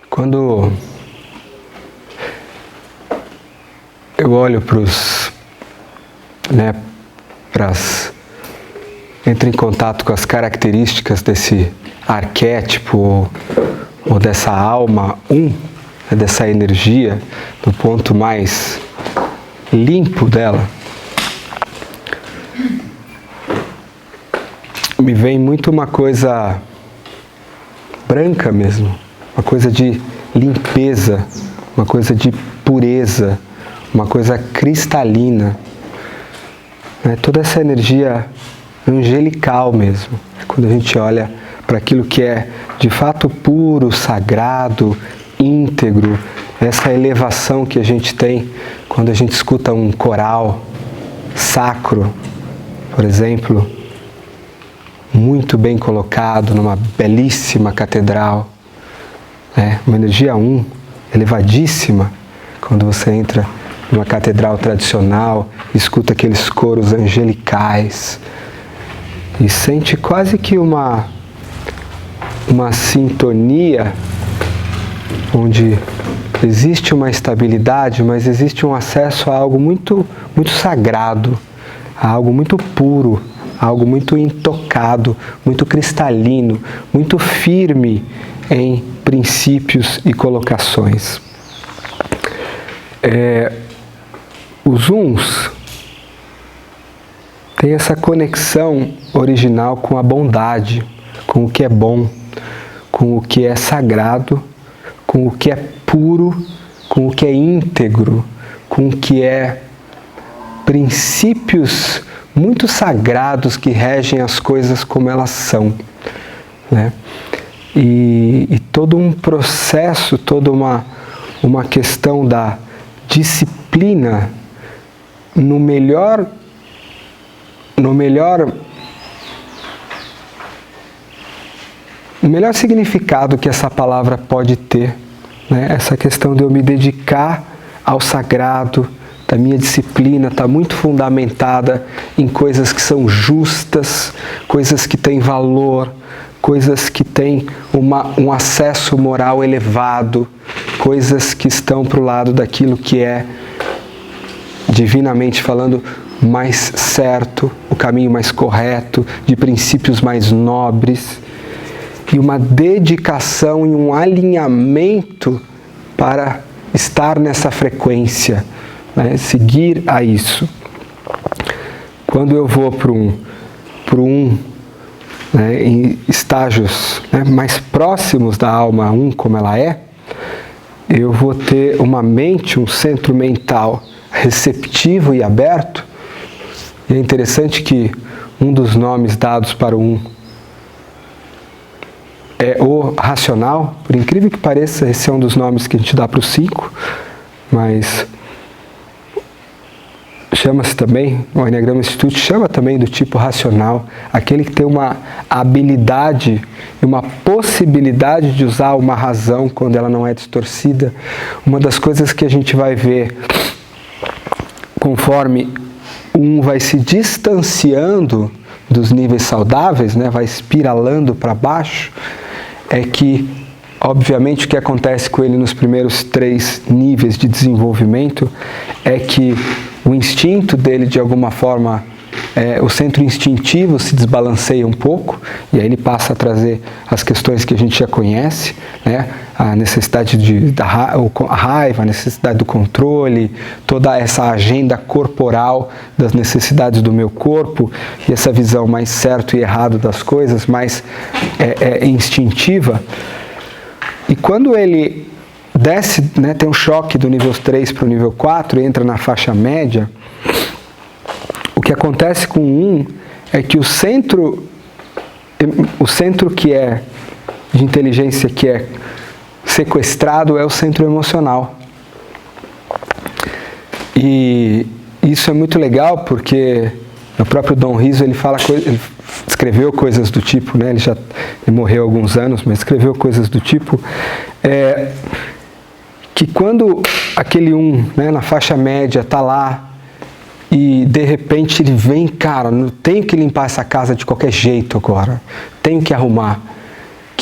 Quando eu olho entro em contato com as características desse arquétipo ou dessa alma dessa energia, do ponto mais limpo dela, me vem muito uma coisa branca mesmo, uma coisa de limpeza, uma coisa de pureza, uma coisa cristalina, né? Toda essa energia angelical mesmo, quando a gente olha para aquilo que é de fato puro, sagrado, íntegro, essa elevação que a gente tem quando a gente escuta um coral sacro, por exemplo, muito bem colocado numa belíssima catedral, uma energia elevadíssima, quando você entra numa catedral tradicional, escuta aqueles coros angelicais e sente quase que uma sintonia onde existe uma estabilidade, mas existe um acesso a algo muito, muito sagrado, a algo muito puro, a algo muito intocado, muito cristalino, muito firme em princípios e colocações. Os uns têm essa conexão original com a bondade, com o que é bom, com o que é sagrado, com o que é puro, com o que é íntegro, com o que é princípios muito sagrados que regem as coisas como elas são, né? E todo um processo, toda uma questão da disciplina no melhor significado que essa palavra pode ter, né? Essa questão de eu me dedicar ao sagrado, da minha disciplina está muito fundamentada em coisas que são justas, coisas que têm valor, coisas que têm um acesso moral elevado, coisas que estão para o lado daquilo que é, divinamente falando, mais certo, o caminho mais correto, de princípios mais nobres, e uma dedicação e um alinhamento para estar nessa frequência, né? Seguir a isso. Quando eu vou para em estágios, né, mais próximos da alma como ela é, eu vou ter uma mente, um centro mental receptivo e aberto. E é interessante que um dos nomes dados para o é o racional. Por incrível que pareça, esse é um dos nomes que a gente dá para o 5, mas chama-se também, o Enneagrama Institute chama também do tipo racional, aquele que tem uma habilidade e uma possibilidade de usar uma razão quando ela não é distorcida. Uma das coisas que a gente vai ver conforme vai se distanciando dos níveis saudáveis, né, vai espiralando para baixo, é que, obviamente, o que acontece com ele nos primeiros 3 níveis de desenvolvimento é que o instinto dele, de alguma forma, o centro instintivo se desbalanceia um pouco, e aí ele passa a trazer as questões que a gente já conhece, né? A necessidade a raiva, a necessidade do controle, toda essa agenda corporal das necessidades do meu corpo, e essa visão mais certo e errado das coisas, mais instintiva. E quando ele desce, né, tem um choque do nível 3 para o nível 4 e entra na faixa média, o que acontece com é que o centro que é de inteligência que é sequestrado é o centro emocional. E isso é muito legal porque o próprio Dom Riso, ele escreveu coisas do tipo, né, ele morreu há alguns anos, mas escreveu coisas do tipo, que quando aquele né, na faixa média está lá e de repente ele vem, cara, não tenho que limpar essa casa de qualquer jeito agora, tenho que arrumar.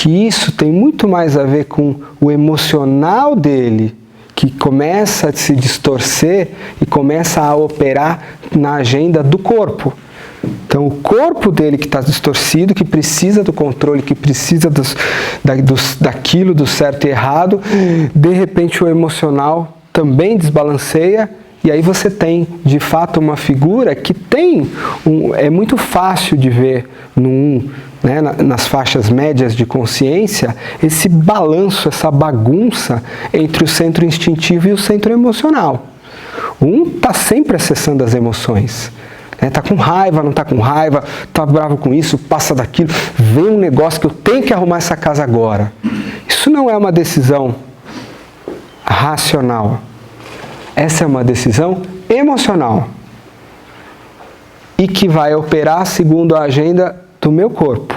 que isso tem muito mais a ver com o emocional dele, que começa a se distorcer e começa a operar na agenda do corpo. Então, o corpo dele que está distorcido, que precisa do controle, que precisa daquilo, do certo e errado, de repente o emocional também desbalanceia, e aí você tem, de fato, uma figura que é muito fácil de ver né, nas faixas médias de consciência, esse balanço, essa bagunça entre o centro instintivo e o centro emocional. Um está sempre acessando as emoções. Está com raiva, não está com raiva, está bravo com isso, passa daquilo, vem um negócio que eu tenho que arrumar essa casa agora. Isso não é uma decisão racional. Essa é uma decisão emocional. E que vai operar segundo a agenda do meu corpo.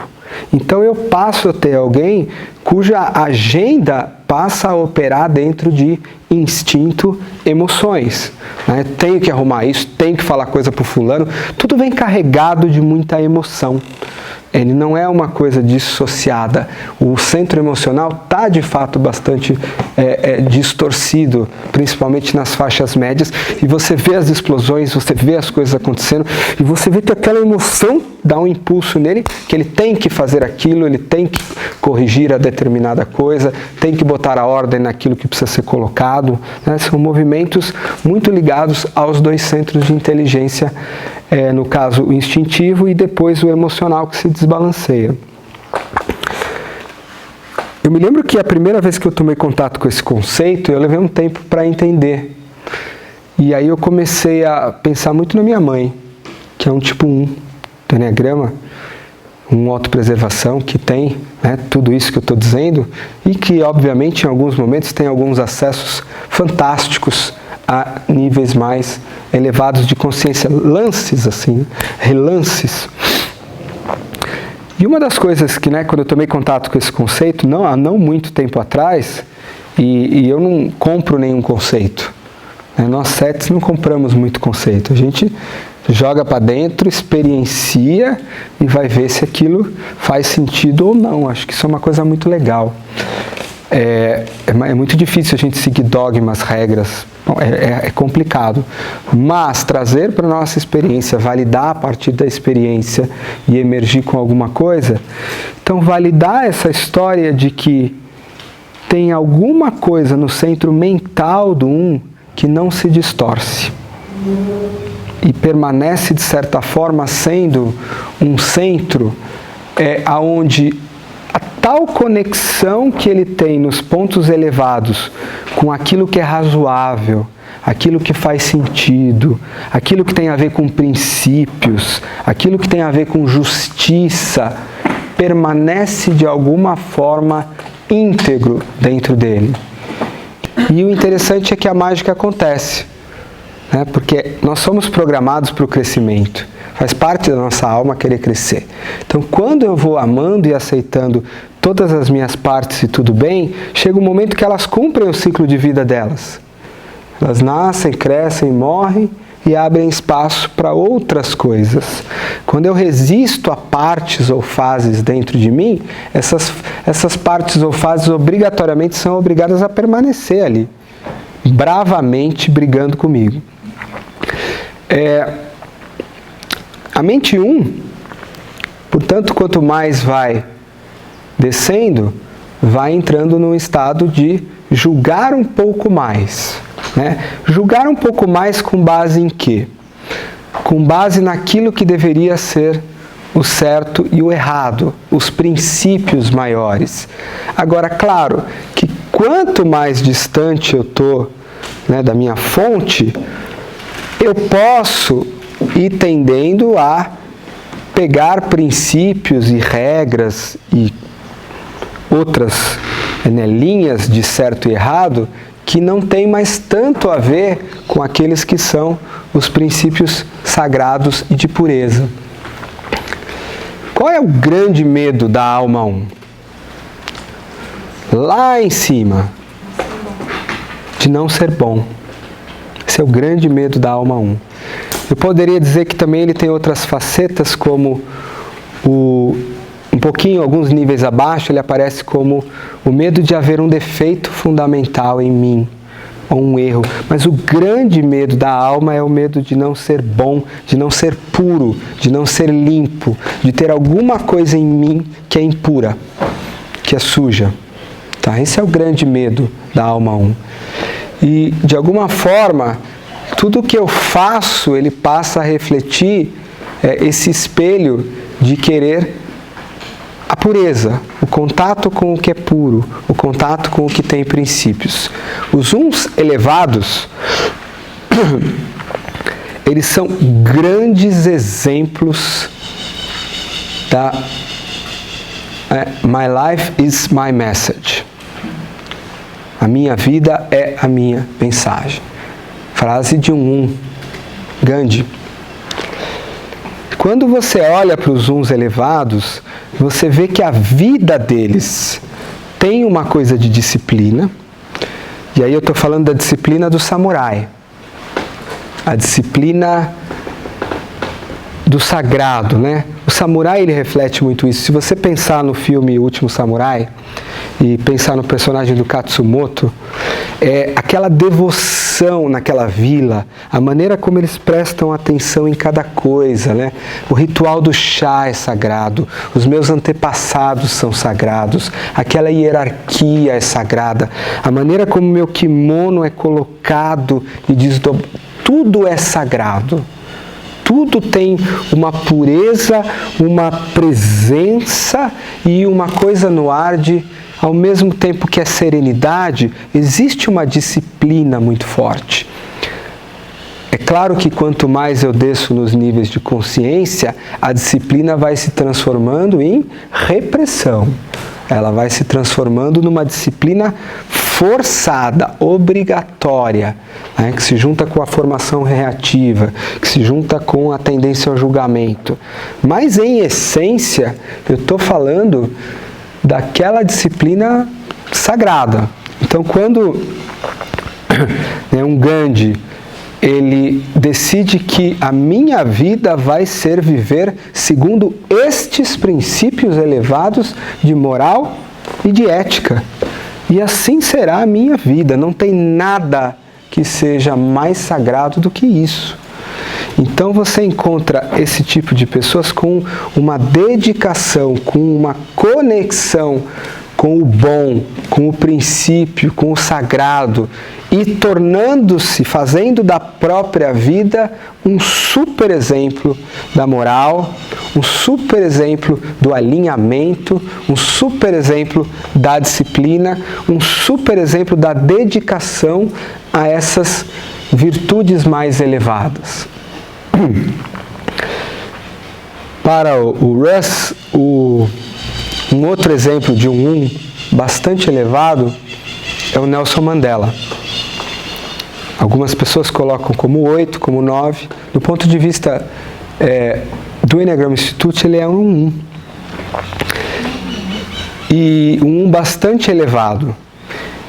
Então eu passo a ter alguém cuja agenda passa a operar dentro de instinto, emoções. Né? Tenho que arrumar isso, tenho que falar coisa para o fulano. Tudo vem carregado de muita emoção. Ele não é uma coisa dissociada. O centro emocional está, de fato, bastante distorcido, principalmente nas faixas médias, e você vê as explosões, você vê as coisas acontecendo, e você vê que aquela emoção dá um impulso nele, que ele tem que fazer aquilo, ele tem que corrigir a determinada coisa, tem que botar a ordem naquilo que precisa ser colocado. Né? São movimentos muito ligados aos dois centros de inteligência, no caso o instintivo e depois o emocional, que se desbalanceia. Eu me lembro que a primeira vez que eu tomei contato com esse conceito, eu levei um tempo para entender. E aí eu comecei a pensar muito na minha mãe, que é um tipo 1 do Enneagrama, uma autopreservação que tem, né, tudo isso que eu estou dizendo, e que, obviamente, em alguns momentos tem alguns acessos fantásticos a níveis mais elevados de consciência, lances assim, relances. E uma das coisas que, né, quando eu tomei contato com esse conceito, há não muito tempo atrás, e eu não compro nenhum conceito, né, nós setes não compramos muito conceito, a gente joga para dentro, experiencia e vai ver se aquilo faz sentido ou não. Acho que isso é uma coisa muito legal. É muito difícil a gente seguir dogmas, regras, é complicado, mas trazer para a nossa experiência, validar a partir da experiência e emergir com alguma coisa. Então, validar essa história de que tem alguma coisa no centro mental do que não se distorce e permanece, de certa forma, sendo um centro aonde a tal conexão que ele tem nos pontos elevados com aquilo que é razoável, aquilo que faz sentido, aquilo que tem a ver com princípios, aquilo que tem a ver com justiça, permanece de alguma forma íntegro dentro dele. E o interessante é que a mágica acontece. Porque nós somos programados para o crescimento, faz parte da nossa alma querer crescer. Então, quando eu vou amando e aceitando todas as minhas partes e tudo bem, chega um momento que elas cumprem o ciclo de vida delas. Elas nascem, crescem, morrem e abrem espaço para outras coisas. Quando eu resisto a partes ou fases dentro de mim, essas partes ou fases obrigatoriamente são obrigadas a permanecer ali, bravamente brigando comigo. A mente 1, portanto, quanto mais vai descendo, vai entrando num estado de julgar um pouco mais. Né? Julgar um pouco mais com base em quê? Com base naquilo que deveria ser o certo e o errado, os princípios maiores. Agora, claro que quanto mais distante eu estou, né, da minha fonte, eu posso ir tendendo a pegar princípios e regras e outras, né, linhas de certo e errado que não tem mais tanto a ver com aqueles que são os princípios sagrados e de pureza. Qual é o grande medo da alma 1? Lá em cima, de não ser bom. Esse é o grande medo da alma 1. Eu poderia dizer que também ele tem outras facetas, como o Um pouquinho, alguns níveis abaixo, ele aparece como o medo de haver um defeito fundamental em mim, ou um erro. Mas o grande medo da alma é o medo de não ser bom, de não ser puro, de não ser limpo, de ter alguma coisa em mim que é impura, que é suja. Tá? Esse é o grande medo da alma 1. E, de alguma forma, tudo que eu faço, ele passa a refletir esse espelho de querer a pureza, o contato com o que é puro, o contato com o que tem princípios. Os uns elevados, eles são grandes exemplos da My life is my message. A minha vida é a minha mensagem. Frase de Gandhi. Quando você olha para os uns elevados, você vê que a vida deles tem uma coisa de disciplina, e aí eu estou falando da disciplina do samurai, a disciplina do sagrado, né? O samurai, ele reflete muito isso. Se você pensar no filme O Último Samurai e pensar no personagem do Katsumoto, aquela devoção naquela vila, a maneira como eles prestam atenção em cada coisa, né? O ritual do chá é sagrado, os meus antepassados são sagrados, aquela hierarquia é sagrada, a maneira como meu kimono é colocado e desdobrado, tudo é sagrado. Tudo tem uma pureza, uma presença e uma coisa no ar de, ao mesmo tempo que é serenidade, existe uma disciplina muito forte. É claro que quanto mais eu desço nos níveis de consciência, a disciplina vai se transformando em repressão. Ela vai se transformando numa disciplina forçada, obrigatória, né, que se junta com a formação reativa, que se junta com a tendência ao julgamento. Mas, em essência, eu estou falando daquela disciplina sagrada. Então, quando um Gandhi, ele decide que a minha vida vai ser viver segundo estes princípios elevados de moral e de ética. E assim será a minha vida. Não tem nada que seja mais sagrado do que isso. Então você encontra esse tipo de pessoas com uma dedicação, com uma conexão com o bom, com o princípio, com o sagrado, e tornando-se, fazendo da própria vida um super exemplo da moral, um super exemplo do alinhamento, um super exemplo da disciplina, um super exemplo da dedicação a essas virtudes mais elevadas. Para o Russ, um outro exemplo de um bastante elevado é o Nelson Mandela. Algumas pessoas colocam como 8, como 9. Do ponto de vista do Enneagram Institute, ele é um 1. E um bastante elevado.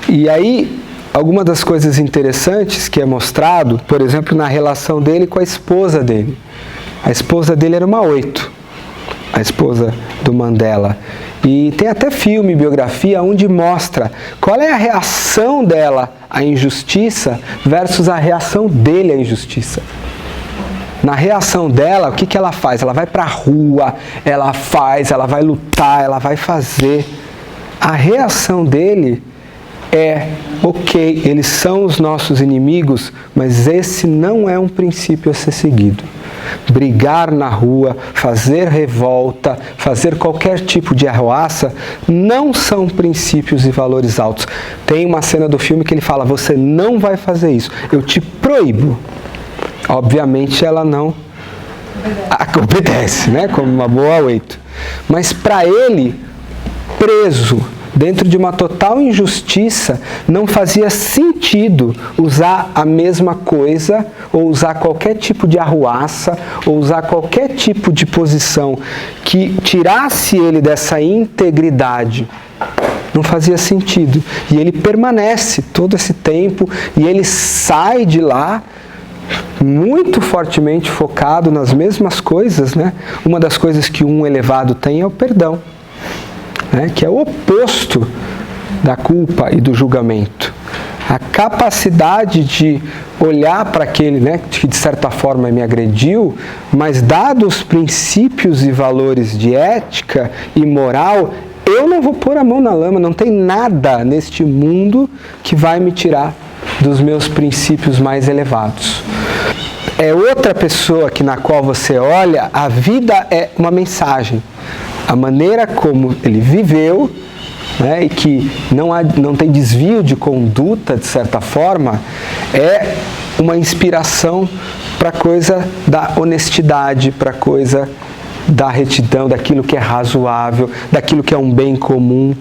E aí, algumas das coisas interessantes que é mostrado, por exemplo, na relação dele com a esposa dele. A esposa dele era uma 8, a esposa do Mandela. E tem até filme, biografia, onde mostra qual é a reação dela à injustiça versus a reação dele à injustiça. Na reação dela, o que ela faz? Ela vai para a rua, ela vai lutar, ela vai fazer. A reação dele é, ok, eles são os nossos inimigos, mas esse não é um princípio a ser seguido. Brigar na rua, fazer revolta, fazer qualquer tipo de arruaça, não são princípios e valores altos. Tem uma cena do filme que ele fala, você não vai fazer isso, eu te proíbo. Obviamente ela não obedece, né? Como uma boa 8. Mas para ele, preso dentro de uma total injustiça, não fazia sentido usar a mesma coisa, ou usar qualquer tipo de arruaça, ou usar qualquer tipo de posição que tirasse ele dessa integridade. Não fazia sentido. E ele permanece todo esse tempo, e ele sai de lá muito fortemente focado nas mesmas coisas, né? Uma das coisas que um elevado tem é o perdão. né, que é o oposto da culpa e do julgamento. A capacidade de olhar para aquele, né, que de certa forma me agrediu, mas dados os princípios e valores de ética e moral, eu não vou pôr a mão na lama, não tem nada neste mundo que vai me tirar dos meus princípios mais elevados. É outra pessoa que na qual você olha, a vida é uma mensagem. A maneira como ele viveu, né, e que não tem desvio de conduta, de certa forma, é uma inspiração para a coisa da honestidade, para a coisa da retidão, daquilo que é razoável, daquilo que é um bem comum.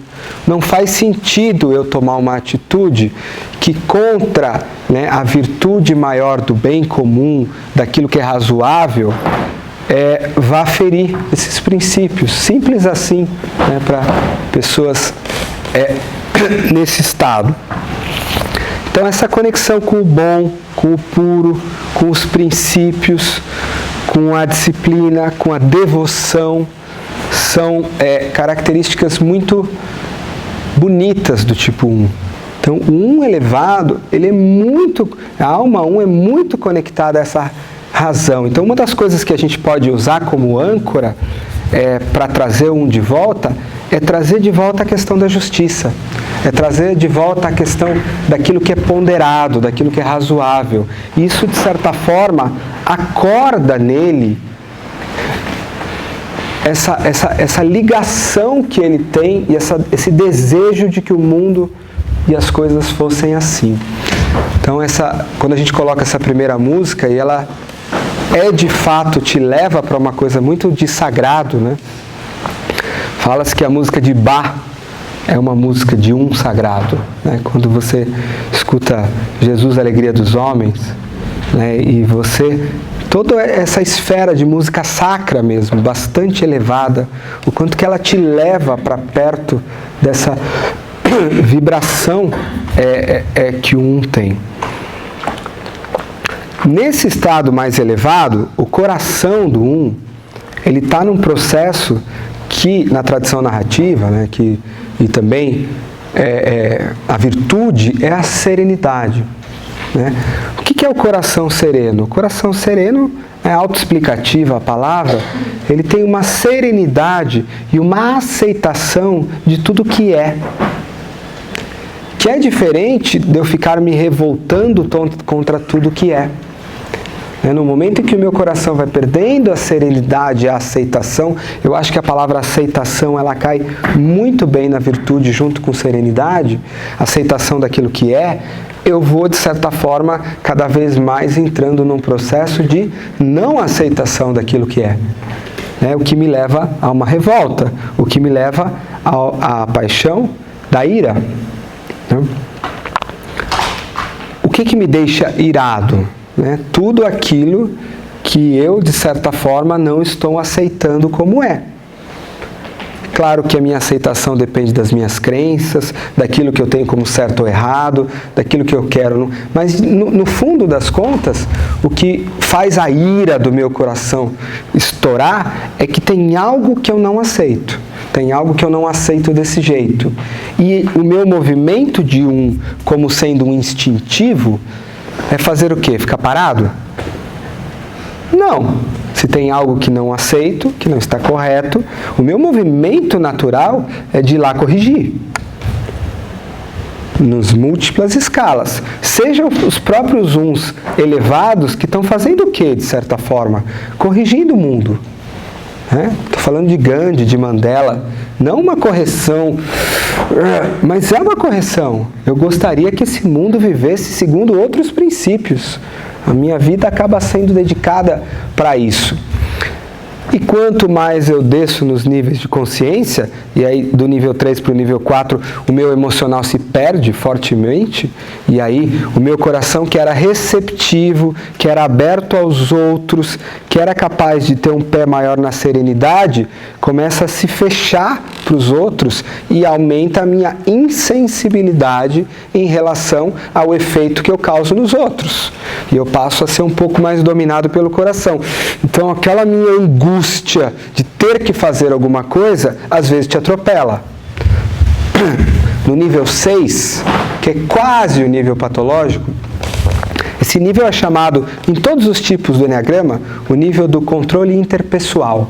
Não faz sentido eu tomar uma atitude que contra, né, a virtude maior do bem comum, daquilo que é razoável, vá ferir esses princípios. Simples assim, né, para pessoas nesse estado. Então essa conexão com o bom, com o puro, com os princípios, com a disciplina, com a devoção, são características muito bonitas do tipo 1. Então o 1 elevado, a alma 1 é muito conectada a essa razão. Então uma das coisas que a gente pode usar como âncora para trazer o 1 de volta, é trazer de volta a questão da justiça, é trazer de volta a questão daquilo que é ponderado, daquilo que é razoável. Isso, de certa forma, acorda nele essa ligação que ele tem e esse desejo de que o mundo e as coisas fossem assim. Então, quando a gente coloca essa primeira música, e ela de fato te leva para uma coisa muito de sagrado, né? Fala-se que a música de Bach é uma música de 1 sagrado, né? Quando você escuta Jesus, a Alegria dos Homens, né? E toda essa esfera de música sacra mesmo, bastante elevada, o quanto que ela te leva para perto dessa vibração que o 1 tem. Nesse estado mais elevado, o coração do 1, ele está num processo que, na tradição narrativa, né, e também a virtude é a serenidade. Né? O que é o coração sereno? O coração sereno é autoexplicativa a palavra, ele tem uma serenidade e uma aceitação de tudo que é diferente de eu ficar me revoltando contra tudo que é. No momento em que o meu coração vai perdendo a serenidade e a aceitação, eu acho que a palavra aceitação ela cai muito bem na virtude junto com serenidade, aceitação daquilo que eu vou, de certa forma, cada vez mais entrando num processo de não aceitação daquilo que é. O que me leva a uma revolta, o que me leva à paixão da ira. O que me deixa irado? Tudo aquilo que eu, de certa forma, não estou aceitando como é. Claro que a minha aceitação depende das minhas crenças, daquilo que eu tenho como certo ou errado, daquilo que eu quero. Mas, no fundo das contas, o que faz a ira do meu coração estourar é que tem algo que eu não aceito. Tem algo que eu não aceito desse jeito. E o meu movimento de como sendo um instintivo, é fazer o quê? Ficar parado? Não. Se tem algo que não aceito, que não está correto, o meu movimento natural é de ir lá corrigir. Nas múltiplas escalas. Sejam os próprios 1s elevados que estão fazendo o quê, de certa forma? Corrigindo o mundo. Estou falando de Gandhi, de Mandela. Não uma correção, mas é uma correção. Eu gostaria que esse mundo vivesse segundo outros princípios. A minha vida acaba sendo dedicada para isso. E quanto mais eu desço nos níveis de consciência, e aí do nível 3 para o nível 4, o meu emocional se perde fortemente, e aí o meu coração, que era receptivo, que era aberto aos outros, que era capaz de ter um pé maior na serenidade, começa a se fechar para os outros e aumenta a minha insensibilidade em relação ao efeito que eu causo nos outros. E eu passo a ser um pouco mais dominado pelo coração. Então aquela minha angústia de ter que fazer alguma coisa, às vezes te atropela. no nível 6, que é quase o nível patológico, esse nível é chamado, em todos os tipos do Enneagrama, o nível do controle interpessoal.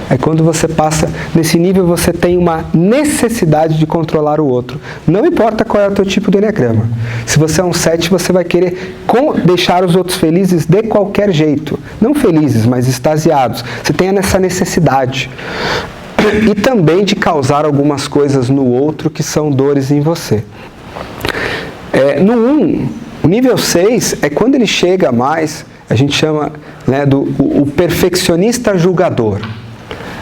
É quando você passa, nesse nível você tem uma necessidade de controlar o outro. Não importa qual é o teu tipo do Enneagrama. Se você é um 7, você vai querer deixar os outros felizes de qualquer jeito. Não felizes, mas extasiados. Você tem essa necessidade. E também de causar algumas coisas no outro que são dores em você. No 1, o nível 6 é quando ele chega mais, a gente chama, né, o perfeccionista julgador.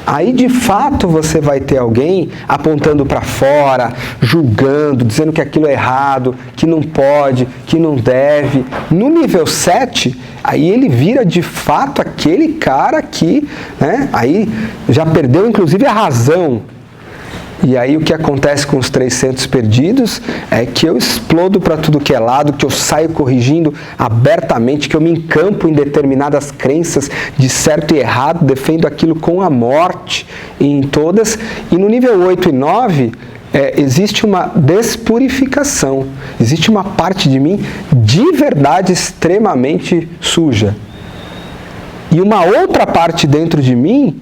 Aí, de fato, você vai ter alguém apontando para fora, julgando, dizendo que aquilo é errado, que não pode, que não deve. No nível 7, aí ele vira, de fato, aquele cara que, né, aí já perdeu, inclusive, a razão. E aí o que acontece com os 300 perdidos é que eu explodo para tudo que é lado, que eu saio corrigindo abertamente, que eu me encampo em determinadas crenças de certo e errado, defendo aquilo com a morte em todas. E no nível 8 e 9, existe uma despurificação, existe uma parte de mim de verdade extremamente suja. E uma outra parte dentro de mim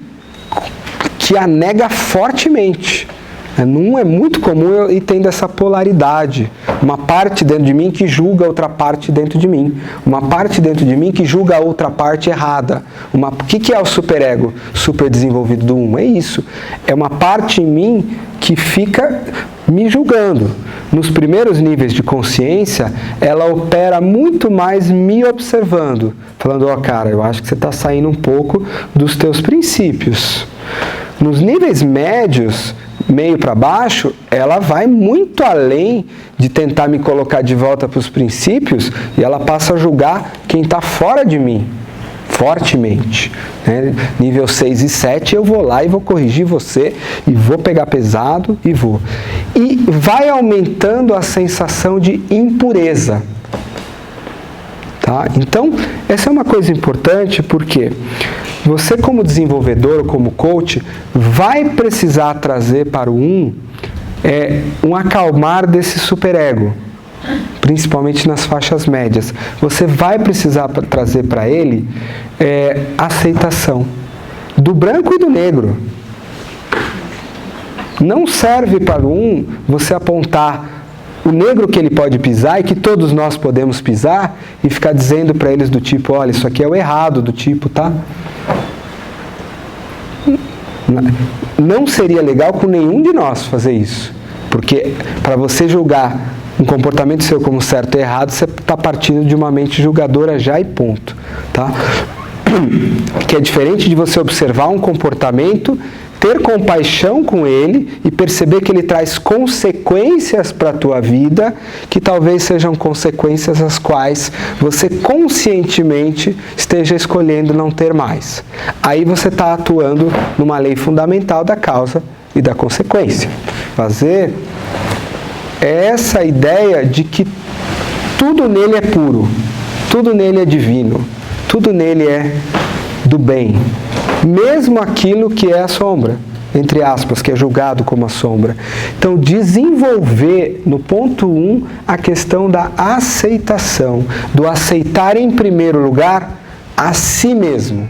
que a nega fortemente. Não é muito comum eu ir tendo essa polaridade. Uma parte dentro de mim que julga outra parte dentro de mim. Uma parte dentro de mim que julga a outra parte errada. O que é o superego super desenvolvido do 1? É isso. É uma parte em mim que fica me julgando. Nos primeiros níveis de consciência, ela opera muito mais me observando. Falando, cara, eu acho que você está saindo um pouco dos teus princípios. Nos níveis médios, meio para baixo, ela vai muito além de tentar me colocar de volta para os princípios e ela passa a julgar quem está fora de mim, fortemente. Né? Nível 6 e 7, eu vou lá e vou corrigir você, e vou pegar pesado, e vou. E vai aumentando a sensação de impureza. Tá? Então, essa é uma coisa importante porque você, como desenvolvedor ou como coach, vai precisar trazer para o 1 um acalmar desse superego, principalmente nas faixas médias. Você vai precisar trazer para ele aceitação do branco e do negro. Não serve para o 1 você apontar o negro que ele pode pisar e que todos nós podemos pisar e ficar dizendo para eles do tipo, olha, isso aqui é o errado, do tipo, tá? Não seria legal com nenhum de nós fazer isso. Porque para você julgar um comportamento seu como certo e errado, você está partindo de uma mente julgadora já e ponto. Tá? Que é diferente de você observar um comportamento, ter compaixão com ele e perceber que ele traz consequências para a tua vida, que talvez sejam consequências as quais você conscientemente esteja escolhendo não ter mais. Aí você está atuando numa lei fundamental da causa e da consequência. Fazer essa ideia de que tudo nele é puro, tudo nele é divino, tudo nele é do bem. Mesmo aquilo que é a sombra, entre aspas, que é julgado como a sombra. Então, desenvolver no ponto 1 a questão da aceitação, do aceitar em primeiro lugar a si mesmo.